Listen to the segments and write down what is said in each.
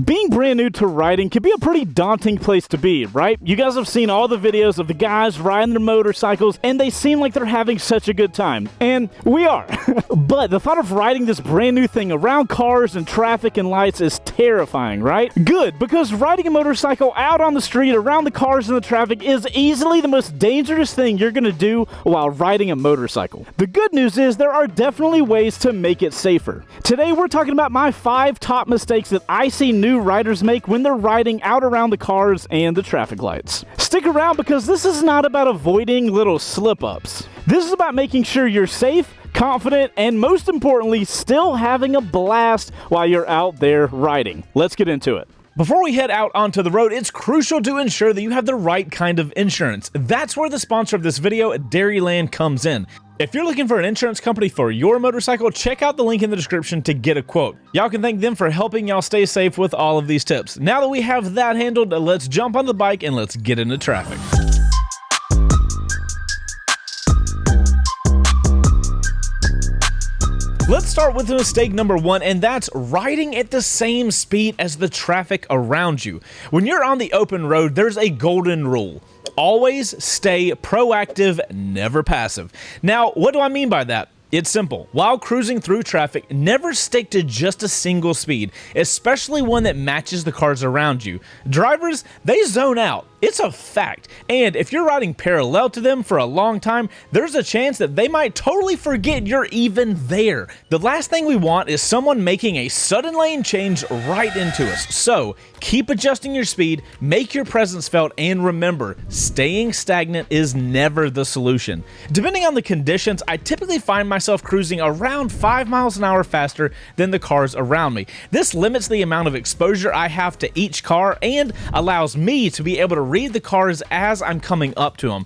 Being brand new to riding can be a pretty daunting place to be, right? You guys have seen all the videos of the guys riding their motorcycles, and they seem like they're having such a good time. And we are. But the thought of riding this brand new thing around cars and traffic and lights is terrifying, right? Good, because riding a motorcycle out on the street around the cars and the traffic is easily the most dangerous thing you're gonna do while riding a motorcycle. The good news is there are definitely ways to make it safer. Today we're talking about my 5 top mistakes that I see new riders make when they're riding out around the cars and the traffic lights. Stick around because this is not about avoiding little slip-ups. This is about making sure you're safe, confident, and most importantly, still having a blast while you're out there riding. Let's get into it. Before we head out onto the road, it's crucial to ensure that you have the right kind of insurance. That's where the sponsor of this video, Dairyland, comes in. If you're looking for an insurance company for your motorcycle, check out the link in the description to get a quote. Y'all can thank them for helping y'all stay safe with all of these tips. Now that we have that handled, let's jump on the bike and let's get into traffic. Let's start with mistake number 1, and that's riding at the same speed as the traffic around you. When you're on the open road, there's a golden rule. Always stay proactive, never passive. Now, what do I mean by that? It's simple. While cruising through traffic, never stick to just a single speed, especially one that matches the cars around you. Drivers, they zone out. It's a fact. And if you're riding parallel to them for a long time, there's a chance that they might totally forget you're even there. The last thing we want is someone making a sudden lane change right into us. So keep adjusting your speed, make your presence felt, and remember, staying stagnant is never the solution. Depending on the conditions, I typically find myself cruising around 5 miles an hour faster than the cars around me. This limits the amount of exposure I have to each car and allows me to be able to read the cars as I'm coming up to them.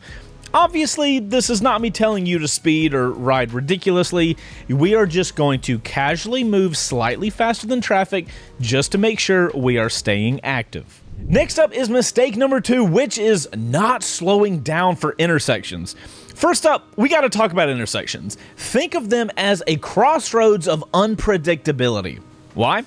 Obviously, this is not me telling you to speed or ride ridiculously. We are just going to casually move slightly faster than traffic just to make sure we are staying active. Next up is mistake number 2, which is not slowing down for intersections. First up, we got to talk about intersections. Think of them as a crossroads of unpredictability. Why?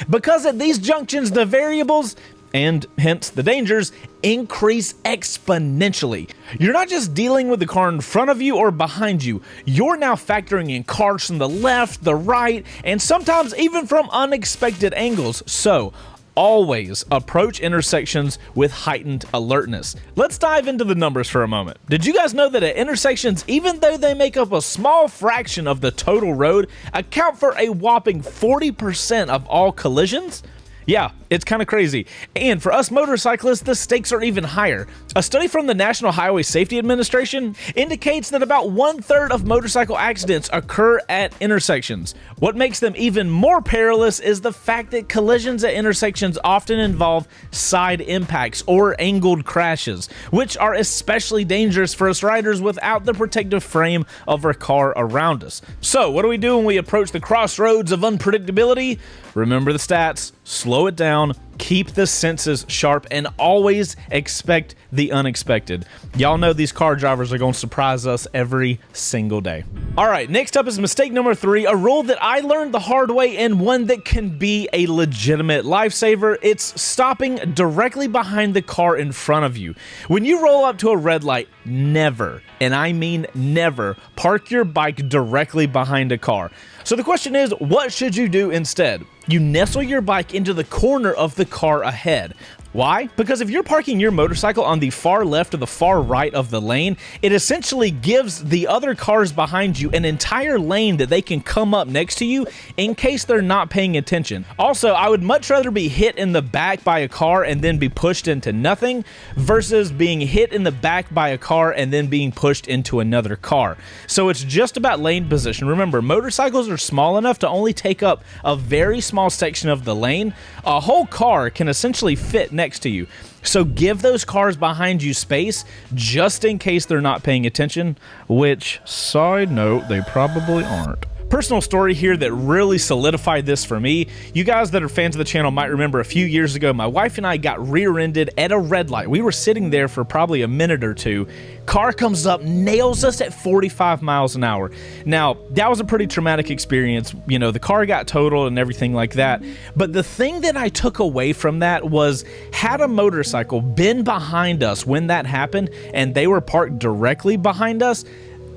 Because at these junctions, the variables, and hence the dangers, increase exponentially. You're not just dealing with the car in front of you or behind you, you're now factoring in cars from the left, the right, and sometimes even from unexpected angles. So always approach intersections with heightened alertness. Let's dive into the numbers for a moment. Did you guys know that at intersections, even though they make up a small fraction of the total road, account for a whopping 40% of all collisions? Yeah, it's kind of crazy. And for us motorcyclists, the stakes are even higher. A study from the National Highway Safety Administration indicates that about 1/3 of motorcycle accidents occur at intersections. What makes them even more perilous is the fact that collisions at intersections often involve side impacts or angled crashes, which are especially dangerous for us riders without the protective frame of our car around us. So what do we do when we approach the crossroads of unpredictability? Remember the stats, slow it down, keep the senses sharp, and always expect the unexpected. Y'all know these car drivers are going to surprise us every single day. All right, next up is mistake number 3, a rule that I learned the hard way and one that can be a legitimate lifesaver. It's stopping directly behind the car in front of you. When you roll up to a red light, never, and I mean never, park your bike directly behind a car. So the question is, what should you do instead? You nestle your bike into the corner of the car ahead. Why? Because if you're parking your motorcycle on the far left or the far right of the lane, it essentially gives the other cars behind you an entire lane that they can come up next to you in case they're not paying attention. Also, I would much rather be hit in the back by a car and then be pushed into nothing versus being hit in the back by a car and then being pushed into another car. So it's just about lane position. Remember, motorcycles are small enough to only take up a very small section of the lane. A whole car can essentially fit next to you. So give those cars behind you space just in case they're not paying attention, which, side note, they probably aren't. Personal story here that really solidified this for me. You guys that are fans of the channel might remember a few years ago, my wife and I got rear-ended at a red light. We were sitting there for probably a minute or two. Car comes up, nails us at 45 miles an hour. Now, that was a pretty traumatic experience. You know, the car got totaled and everything like that. But the thing that I took away from that was, had a motorcycle been behind us when that happened and they were parked directly behind us,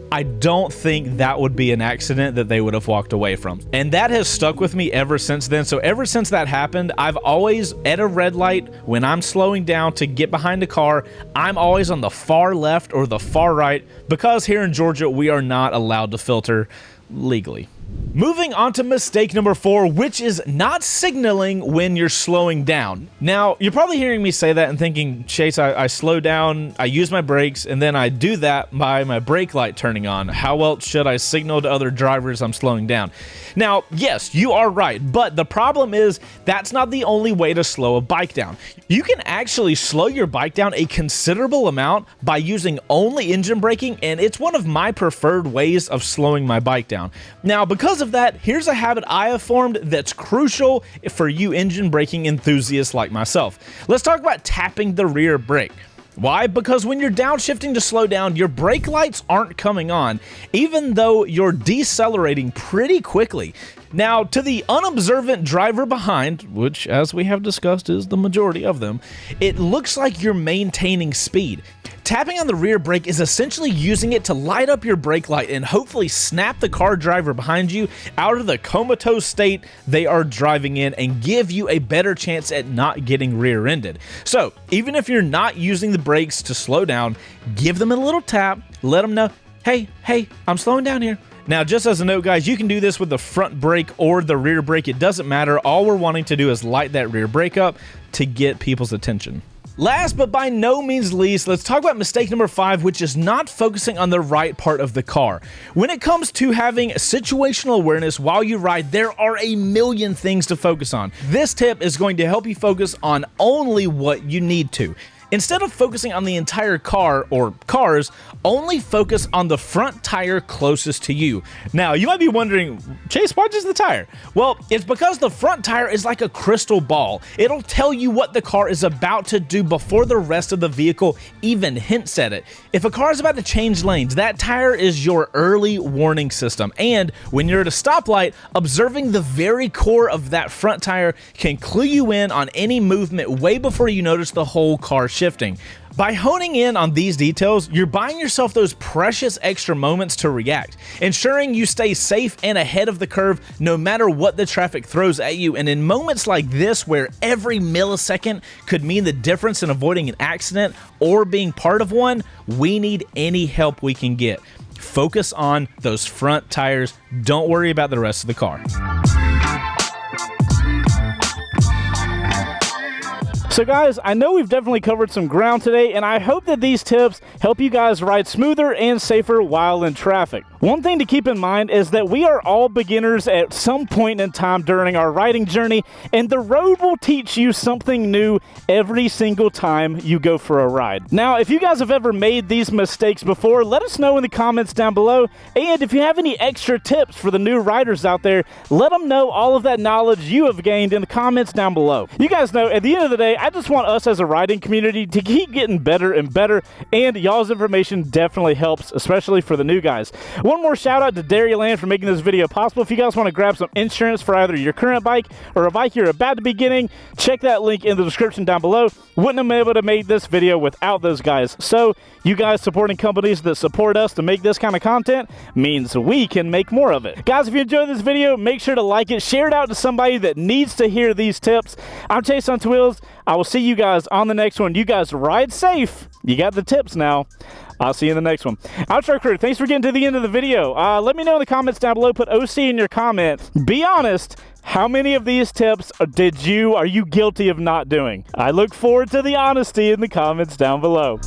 I don't think that would be an accident that they would have walked away from. And that has stuck with me ever since then. So ever since that happened, I've always, at a red light, when I'm slowing down to get behind a car, I'm always on the far left or the far right, because here in Georgia, we are not allowed to filter legally. Moving on to mistake number 4, which is not signaling when you're slowing down. Now, you're probably hearing me say that and thinking, Chase, I slow down, I use my brakes, and then I do that by my brake light turning on. How else should I signal to other drivers I'm slowing down? Now, yes, you are right, but the problem is that's not the only way to slow a bike down. You can actually slow your bike down a considerable amount by using only engine braking, and it's one of my preferred ways of slowing my bike down. Now, because of that, here's a habit I have formed that's crucial for you engine braking enthusiasts like myself. Let's talk about tapping the rear brake. Why? Because when you're downshifting to slow down, your brake lights aren't coming on, even though you're decelerating pretty quickly. Now, to the unobservant driver behind, which, as we have discussed, is the majority of them, it looks like you're maintaining speed. Tapping on the rear brake is essentially using it to light up your brake light and hopefully snap the car driver behind you out of the comatose state they are driving in and give you a better chance at not getting rear-ended. So, even if you're not using the brakes to slow down, give them a little tap, let them know, hey, I'm slowing down here. Now, just as a note, guys, you can do this with the front brake or the rear brake. It doesn't matter. All we're wanting to do is light that rear brake up to get people's attention. Last but by no means least, let's talk about mistake number 5, which is not focusing on the right part of the car. When it comes to having situational awareness while you ride, there are a million things to focus on. This tip is going to help you focus on only what you need to. Instead of focusing on the entire car or cars, only focus on the front tire closest to you. Now, you might be wondering, Chase, why just the tire? Well, it's because the front tire is like a crystal ball. It'll tell you what the car is about to do before the rest of the vehicle even hints at it. If a car is about to change lanes, that tire is your early warning system. And when you're at a stoplight, observing the very core of that front tire can clue you in on any movement way before you notice the whole car shifting. By honing in on these details, you're buying yourself those precious extra moments to react, ensuring you stay safe and ahead of the curve no matter what the traffic throws at you. And in moments like this, where every millisecond could mean the difference in avoiding an accident or being part of one, we need any help we can get. Focus on those front tires. Don't worry about the rest of the car. So guys, I know we've definitely covered some ground today, and I hope that these tips help you guys ride smoother and safer while in traffic. One thing to keep in mind is that we are all beginners at some point in time during our riding journey, and the road will teach you something new every single time you go for a ride. Now, if you guys have ever made these mistakes before, let us know in the comments down below, and if you have any extra tips for the new riders out there, let them know all of that knowledge you have gained in the comments down below. You guys know, at the end of the day, I just want us as a riding community to keep getting better and better, and y'all's information definitely helps, especially for the new guys. One more shout out to Dairyland for making this video possible. If you guys want to grab some insurance for either your current bike or a bike you're about to be getting, check that link in the description down below. Wouldn't have been able to make this video without those guys. So you guys supporting companies that support us to make this kind of content means we can make more of it. Guys, if you enjoyed this video, make sure to like it, share it out to somebody that needs to hear these tips. I'm Chaseontwowheels. I will see you guys on the next one. You guys ride safe. You got the tips now. I'll see you in the next one. Outro crew, thanks for getting to the end of the video. Let me know in the comments down below. Put OC in your comment. Be honest. How many of these tips are you guilty of not doing? I look forward to the honesty in the comments down below.